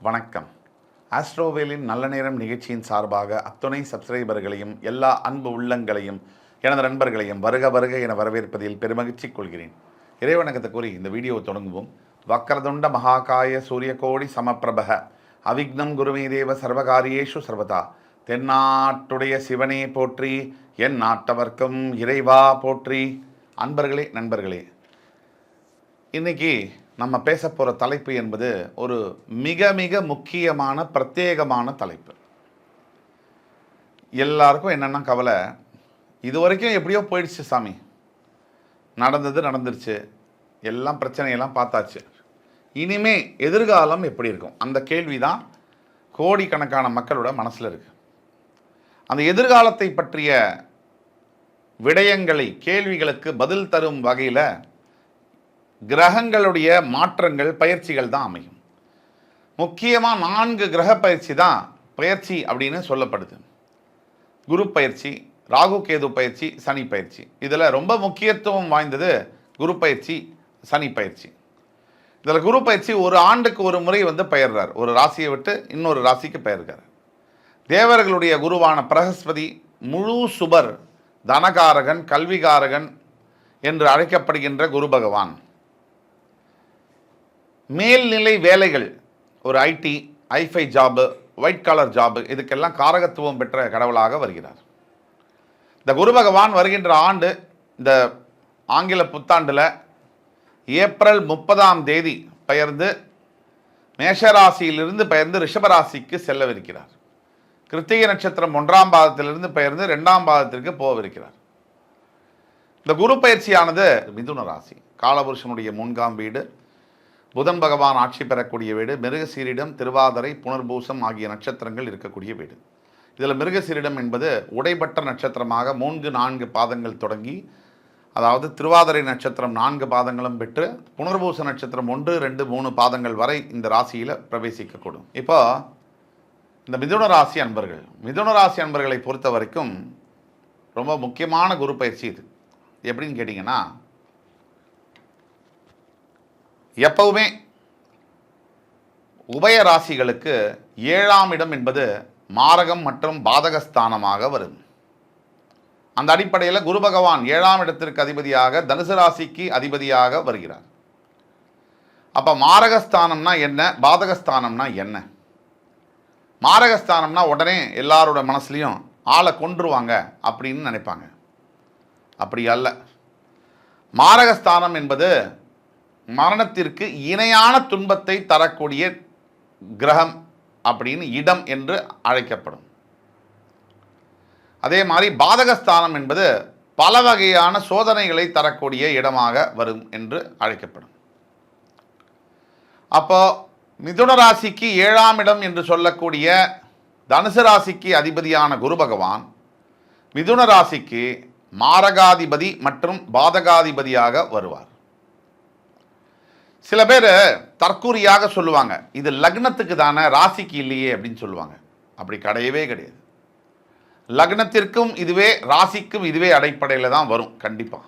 வணக்கம். ஆஸ்ட்ரோவேலின் நல்ல நேரம் நிகழ்ச்சியின் சார்பாக அத்துணை சப்ஸ்கிரைபர்களையும் எல்லா அன்பு உள்ளங்களையும் எனது நண்பர்களையும் வருக வருக என வரவேற்பதில் பெருமகிழ்ச்சி கொள்கிறேன். இறைவணக்கத்தை கூறி இந்த வீடியோவை தொடங்குவோம். வக்கரதுண்ட மகாகாய சூரியகோடி சமப்பிரபக அவிக்னம் குருமே தேவ சர்வகாரியேஷு சர்வதா. தென்னாட்டுடைய சிவனே போற்றி, என் நாட்டவர்க்கும் இறைவா போற்றி. அன்பர்களே, நண்பர்களே, இன்னைக்கு நம்ம பேச போகிற தலைப்பு என்பது ஒரு மிக மிக முக்கியமான பிரத்யேகமான தலைப்பு. எல்லாருக்கும் என்னென்னா கவலை, இது வரைக்கும் எப்படியோ போயிடுச்சு சாமி, நடந்துருச்சு, எல்லாம் பிரச்சனையெல்லாம் பார்த்தாச்சு, இனிமே எதிர்காலம் எப்படி இருக்கும்? அந்த கேள்வி தான் கோடிக்கணக்கான மக்களோட மனசில் இருக்குது. அந்த எதிர்காலத்தை பற்றிய விடயங்களை, கேள்விகளுக்கு பதில் தரும் வகையில் கிரகங்களுடைய மாற்றங்கள், பயிற்சிகள் தான் அமையும். முக்கியமாக 4 கிரக பயிற்சி தான் பயிற்சி அப்படின்னு சொல்லப்படுது. குரு பயிற்சி, ராகு கேது பயிற்சி, சனி பயிற்சி. இதில் ரொம்ப முக்கியத்துவம் வாய்ந்தது குரு பயிற்சி, சனி பயிற்சி. இதில் குரு பயிற்சி ஒரு ஆண்டுக்கு ஒரு முறை பெயர்றார். ஒரு ராசியை விட்டு இன்னொரு ராசிக்கு பெயர்கிறார். தேவர்களுடைய குருவான பிரகஸ்பதி முழு சுபர், தனகாரகன், கல்விகாரகன் என்று அழைக்கப்படுகின்ற குரு பகவான் மேல்நிலை வேலைகள், ஒரு ஐடி, ஐஃபை ஜாபு, ஒயிட் காலர் ஜாபு, இதுக்கெல்லாம் காரகத்துவம் பெற்ற கடவுளாக வருகிறார். இந்த குரு பகவான் வருகின்ற ஆண்டு, இந்த ஆங்கில புத்தாண்டில் ஏப்ரல் 30 பெயர்ந்து மேஷராசியிலிருந்து பெயர்ந்து ரிஷபராசிக்கு செல்லவிருக்கிறார். கிருத்திகை நட்சத்திரம் 1ஆம் பாதத்திலிருந்து பெயர்ந்து 2ஆம் பாதத்திற்கு போகவிருக்கிறார். இந்த குரு பயிற்சியானது மிதுன ராசி, காலபுருஷனுடைய 4ஆம் வீடு, புதன் பகவான் ஆட்சி பெறக்கூடிய வீடு, மிருகசீரிடம், திருவாதிரை, புனர்பூசம் ஆகிய நட்சத்திரங்கள் இருக்கக்கூடிய வீடு. இதில் மிருகசீரிடம் என்பது உடைபட்ட நட்சத்திரமாக 3-4 பாதங்கள் தொடங்கி, அதாவது திருவாதிரை நட்சத்திரம் 4 பாதங்களும் பெற்று புனர்பூச நட்சத்திரம் 1-2-3 பாதங்கள் வரை இந்த ராசியில் பிரவேசிக்கக்கூடும். இப்போ இந்த மிதுன ராசி அன்பர்களை பொறுத்த வரைக்கும் ரொம்ப முக்கியமான குரு பயிற்சி இது. எப்படின்னு கேட்டிங்கன்னா, எப்பவுமே உபய ராசிகளுக்கு 7ஆம் இடம் என்பது மாரகம் மற்றும் பாதகஸ்தானமாக வரும். அந்த அடிப்படையில் குரு பகவான் 7ஆம் இடத்திற்கு அதிபதியாக தனுசு ராசிக்கு அதிபதியாக வருகிறார். அப்போ மாரகஸ்தானம்னா என்ன, பாதகஸ்தானம்னா என்ன? மாரகஸ்தானம்னா உடனே எல்லாரோட மனசுலையும் ஆளை கொன்றுவாங்க அப்படின்னு நினைப்பாங்க. அப்படி அல்ல. மாரகஸ்தானம் என்பது மரணத்திற்கு இணையான துன்பத்தை தரக்கூடிய கிரகம் அப்படின்னு, இடம் என்று அழைக்கப்படும். அதே மாதிரி பாதகஸ்தானம் என்பது பல வகையான சோதனைகளை தரக்கூடிய இடமாக வரும் என்று அழைக்கப்படும். அப்போ மிதுன ராசிக்கு 7ஆம் இடம் என்று சொல்லக்கூடிய தனுசு ராசிக்கு அதிபதியான குரு பகவான் மிதுன ராசிக்கு மாரகாதிபதி மற்றும் பாதகாதிபதியாக வருவார். சில பேர் தற்கூரியாக சொல்லுவாங்க, இது லக்னத்துக்கு தானே, ராசிக்கு இல்லையே அப்படின்னு சொல்லுவாங்க. அப்படி கிடையவே கிடையாது. லக்னத்திற்கும் இதுவே, ராசிக்கும் இதுவே அடிப்படையில் தான் வரும். கண்டிப்பாக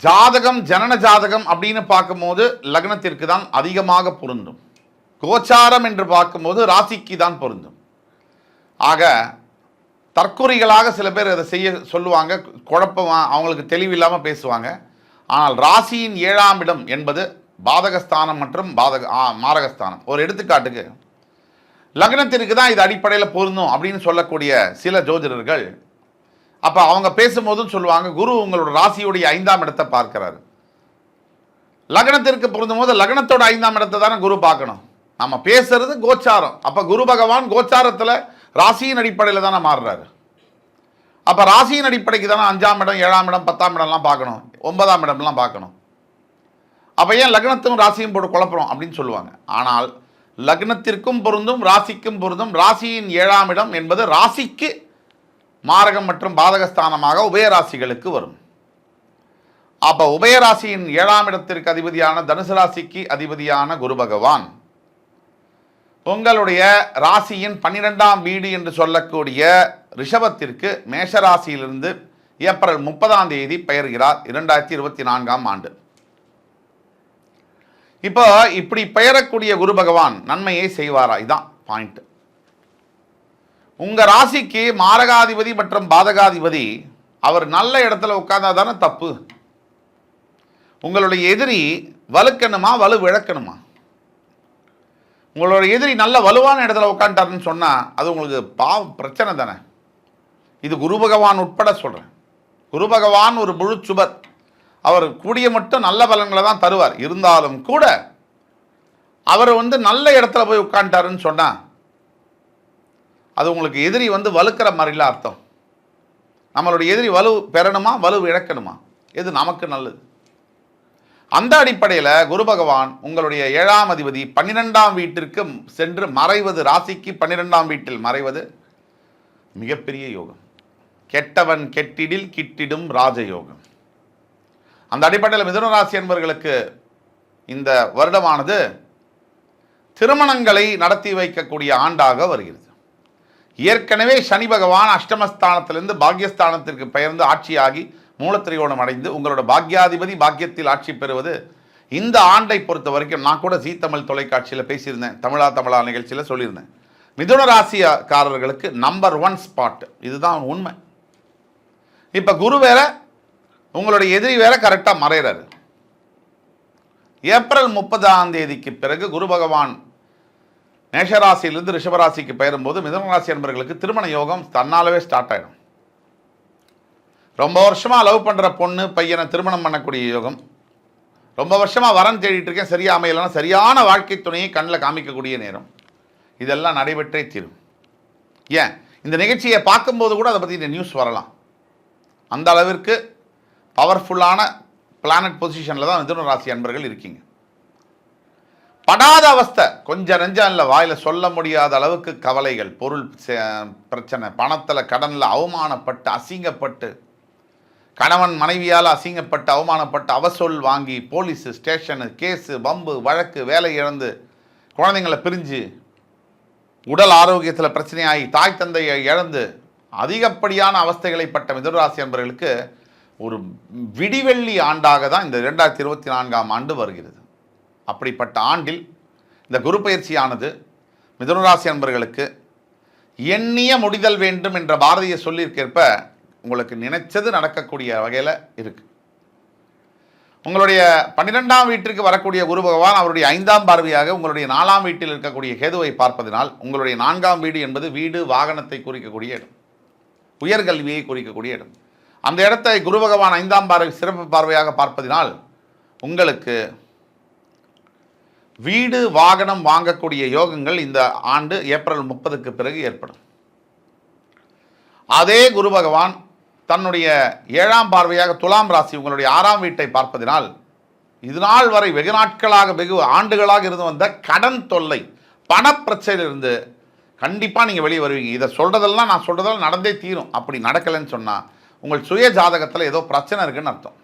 ஜாதகம், ஜனன ஜாதகம் அப்படின்னு பார்க்கும்போது லக்னத்திற்கு தான் அதிகமாக பொருந்தும். கோச்சாரம் என்று பார்க்கும்போது ராசிக்கு தான் பொருந்தும். ஆக தற்கொலைகளாக சில பேர் அதை செய்ய சொல்லுவாங்க, குழப்பமா, அவங்களுக்கு தெளிவில்லாமல் பேசுவாங்க. ஆனால் ராசியின் 7ஆம் இடம் என்பது பாதகஸ்தானம் மற்றும் மாரகஸ்தானம். ஒரு எடுத்துக்காட்டுக்கு, லக்னத்திற்கு தான் இது அடிப்படையில் பொருந்தும் அப்படின்னு சொல்லக்கூடிய சில ஜோதிடர்கள், அப்போ அவங்க பேசும்போதும் சொல்லுவாங்க, குரு உங்களோட ராசியுடைய 5ஆம் இடத்தை பார்க்கிறாரு. லக்னத்திற்கு பொருந்தும் போது லக்னத்தோட 5ஆம் இடத்தை தானே குரு பார்க்கணும். நம்ம பேசுறது கோச்சாரம். அப்போ குரு பகவான் கோச்சாரத்தில் ராசியின் அடிப்படையில் தானே மாறுறாரு. அப்போ ராசியின் அடிப்படைக்கு தானே 5ஆம் இடம், 7ஆம் இடம், 10ஆம் இடம்லாம் பார்க்கணும், 9ஆம் இடம்லாம் பார்க்கணும். அப்போ ஏன் லக்னத்தும் ராசியும் போட்டு குழப்பறோம் அப்படின்னு சொல்லுவாங்க. ஆனால் லக்னத்திற்கும் பொருந்தும், ராசிக்கும் பொருந்தும். ராசியின் 7ஆம் இடம் என்பது ராசிக்கு மாரகம் மற்றும் பாதகஸ்தானமாக உபயராசிகளுக்கு வரும். அப்போ உபயராசியின் 7ஆம் இடத்திற்கு அதிபதியான தனுசு ராசிக்கு அதிபதியான குரு பகவான் உங்களுடைய ராசியின் 12ஆம் வீடு என்று சொல்லக்கூடிய ரிஷபத்திற்கு மேஷராசியிலிருந்து ஏப்ரல் 30 பெயர்கிறார் 2024ஆம் ஆண்டு. இப்போ இப்படி பெயரக்கூடிய குரு பகவான் நன்மையை செய்வாரா? இதான் பாயிண்ட். உங்க ராசிக்கு மாரகாதிபதி மற்றும் பாதகாதிபதி அவர் நல்ல இடத்துல உட்கார்ந்தா தானே தப்பு. உங்களுடைய எதிரி வலுக்கணுமா வலு விளக்கணுமா? உங்களுடைய எதிரி நல்ல வலுவான இடத்துல உட்காந்துட்டாருன்னு சொன்னா அது உங்களுக்கு பிரச்சனை தானே. இது குரு பகவான் உட்பட சொல்றேன். குரு பகவான் ஒரு முழு சுபர். அவர் கூடிய மட்டும் நல்ல பலன்களை தான் தருவார். இருந்தாலும் கூட அவர் நல்ல இடத்துல போய் உட்காந்துட்டாருன்னு சொன்னா அது உங்களுக்கு எதிரி வலுக்கிற மாதிரில அர்த்தம். நம்மளுடைய எதிரி வலு பெறணுமா வலு இழக்கணுமா? எது நமக்கு நல்லது? அந்த அடிப்படையில் குரு பகவான் உங்களுடைய 7ஆம் அதிபதி 12ஆம் வீட்டிற்கு சென்று மறைவது, ராசிக்கு 12ஆம் வீட்டில் மறைவது மிகப்பெரிய யோகம். கெட்டவன் கெட்டிடில் கிட்டிடும் ராஜயோகம். அந்த அடிப்படையில் மிதுன ராசி என்பவர்களுக்கு இந்த வருடமானது திருமணங்களை நடத்தி வைக்கக்கூடிய ஆண்டாக வருகிறது. ஏற்கனவே சனி பகவான் அஷ்டமஸ்தானத்திலிருந்து பாக்யஸ்தானத்திற்கு பெயர்ந்து ஆட்சியாகி மூலத்திரிகோணம் அடைந்து உங்களோட பாக்யாதிபதி பாக்கியத்தில் ஆட்சி பெறுவது இந்த ஆண்டை பொறுத்த வரைக்கும், நான் கூட ஜீ தமிழ் தொலைக்காட்சியில் பேசியிருந்தேன், தமிழா நிகழ்ச்சியில் சொல்லியிருந்தேன், மிதுன ராசிக்காரர்களுக்கு நம்பர் 1 ஸ்பாட். இதுதான் உண்மை. இப்போ குரு வேற உங்களுடைய எதிரி வேற கரெக்டாக மறைகிறாரு. ஏப்ரல் 30ஆம் தேதிக்கு பிறகு குரு பகவான் மேஷராசியிலிருந்து ரிஷபராசிக்கு பெயரும்போது மிதுன ராசி என்பவர்களுக்கு திருமண யோகம் தன்னாலவே ஸ்டார்ட் ஆகிடும். ரொம்ப வருஷமாக லவ் பண்ணுற பொண்ணு பையனை திருமணம் பண்ணக்கூடிய யோகம், ரொம்ப வருஷமாக வரன் தேடிட்டு இருக்கேன் சரியா அமையலைன்னா சரியான வாழ்க்கை துணையை கண்ணில் காமிக்கக்கூடிய நேரம், இதெல்லாம் நடைபெற்றே தீரும். ஏன் இந்த நிகழ்ச்சியை பார்க்கும்போது கூட அதை பற்றி இந்த நியூஸ் வரலாம். அந்த அளவிற்கு பவர்ஃபுல்லான பிளானட் பொசிஷனில் தான் மிதுன ராசி அன்பர்கள் இருக்கீங்க. படாத அவஸ்தை, கொஞ்சம் நெஞ்சம் இல்லை, வாயில் சொல்ல முடியாத அளவுக்கு கவலைகள், பொருள் பிரச்சனை, பணத்தில் கடனில் அவமானப்பட்டு அசிங்கப்பட்டு, கணவன் மனைவியால் அசிங்கப்பட்டு அவமானப்பட்டு அவசொல் வாங்கி போலீஸு ஸ்டேஷனு கேஸு பம்பு வழக்கு வேலை இழந்து குழந்தைங்களை பிரிஞ்சு உடல் ஆரோக்கியத்தில் பிரச்சனையாகி தாய் தந்தையை இழந்து அதிகப்படியான அவஸ்தைகளை பட்ட மிதுனராசி என்பவர்களுக்கு ஒரு விடிவெள்ளி ஆண்டாக தான் இந்த 2024ஆம் ஆண்டு வருகிறது. அப்படிப்பட்ட ஆண்டில் இந்த குரு பயிற்சியானது மிதுனராசி என்பவர்களுக்கு எண்ணிய முடிதல் வேண்டும் என்ற பாரதிய சொல்லியிருக்கேற்ப உங்களுக்கு நினைச்சது நடக்கக்கூடிய வகையில் இருக்கு. உங்களுடைய 12ஆம் வீட்டிற்கு வரக்கூடிய குரு பகவான் அவருடைய 5ஆம் பார்வையாக உங்களுடைய 4ஆம் வீட்டில் இருக்கக்கூடிய கேதுவை பார்ப்பதனால் உங்களுடைய 4ஆம் வீடு என்பது வீடு வாகனத்தை குறிக்கக்கூடிய இடம், உயர்கல்வியை குறிக்கக்கூடிய இடம். அந்த இடத்தை குரு பகவான் 5ஆம் பார்வை சிறப்பு பார்வையாக பார்ப்பதினால் உங்களுக்கு வீடு வாகனம் வாங்கக்கூடிய யோகங்கள் இந்த ஆண்டு ஏப்ரல் 30க்கு பிறகு ஏற்படும். அதே குரு பகவான் தன்னுடைய 7ஆம் பார்வையாக துலாம் ராசி உங்களுடைய 6ஆம் வீட்டை பார்ப்பதினால் இதுநாள் வரை வெகு நாட்களாக வெகு ஆண்டுகளாக இருந்து வந்த கடன் தொல்லை பணப்பிரச்சனையிலிருந்து கண்டிப்பாக நீங்கள் வெளியே வருவீங்க. இதை சொல்கிறதெல்லாம் நான் சொல்கிறதெல்லாம் நடந்தே தீரும். அப்படி நடக்கலைன்னு சொன்னால் உங்கள் சுய ஜாதகத்தில் ஏதோ பிரச்சனை இருக்குன்னு அர்த்தம்.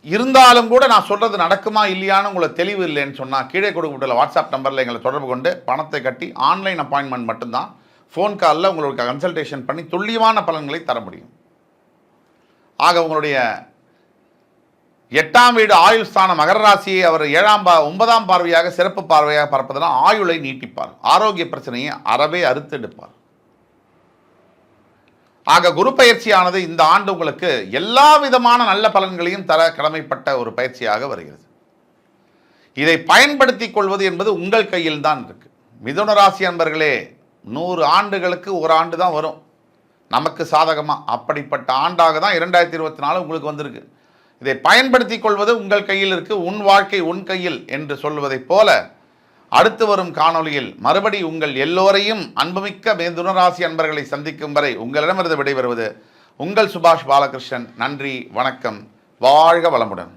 இருந்தாலும் கூட நான் சொல்கிறது நடக்குமா இல்லையான்னு உங்களுக்கு தெளிவு இல்லைன்னு சொன்னால் கீழே கொடுக்கப்பட்டுள்ள வாட்ஸ்அப் நம்பரில் எங்களை தொடர்பு கொண்டு பணத்தை கட்டி ஆன்லைன் அப்பாயின்மெண்ட் மட்டும்தான், ஃபோன் காலில் உங்களுக்கு கன்சல்டேஷன் பண்ணி துல்லியமான பலன்களை தர முடியும். ஆக உங்களுடைய 8ஆம் வீடு ஆயுள் ஸ்தானம் மகர ராசியை அவர் 9ஆம் பார்வையாக சிறப்பு பார்வையாக பார்ப்பதனால் ஆயுளை நீட்டிப்பார், ஆரோக்கிய பிரச்சனையை அறவே அறுத்தெடுப்பார். ஆக குரு பயிற்சியானது இந்த ஆண்டு உங்களுக்கு எல்லா விதமான நல்ல பலன்களையும் தர கடமைப்பட்ட ஒரு பயிற்சியாக வருகிறது. இதை பயன்படுத்திக் கொள்வது என்பது உங்கள் கையில் தான் இருக்கு. மிதுன ராசி அன்பர்களே, 100 ஆண்டுகளுக்கு ஒரு ஆண்டு தான் வரும் நமக்கு சாதகமாக. அப்படிப்பட்ட ஆண்டாக தான் 2024 உங்களுக்கு வந்திருக்கு. இதை பயன்படுத்தி கொள்வது உங்கள் கையில் இருக்கு. உன் வாழ்க்கை உன் கையில் என்று சொல்வதைப் போல அடுத்து வரும் காணொளியில் மறுபடி உங்கள் எல்லோரையும் அன்புமிக்க மிதுன ராசி அன்பர்களை சந்திக்கும் வரை உங்களிடமிருந்து விடைபெறுவது உங்கள் சுபாஷ் பாலகிருஷ்ணன். நன்றி, வணக்கம், வாழ்க வளமுடன்.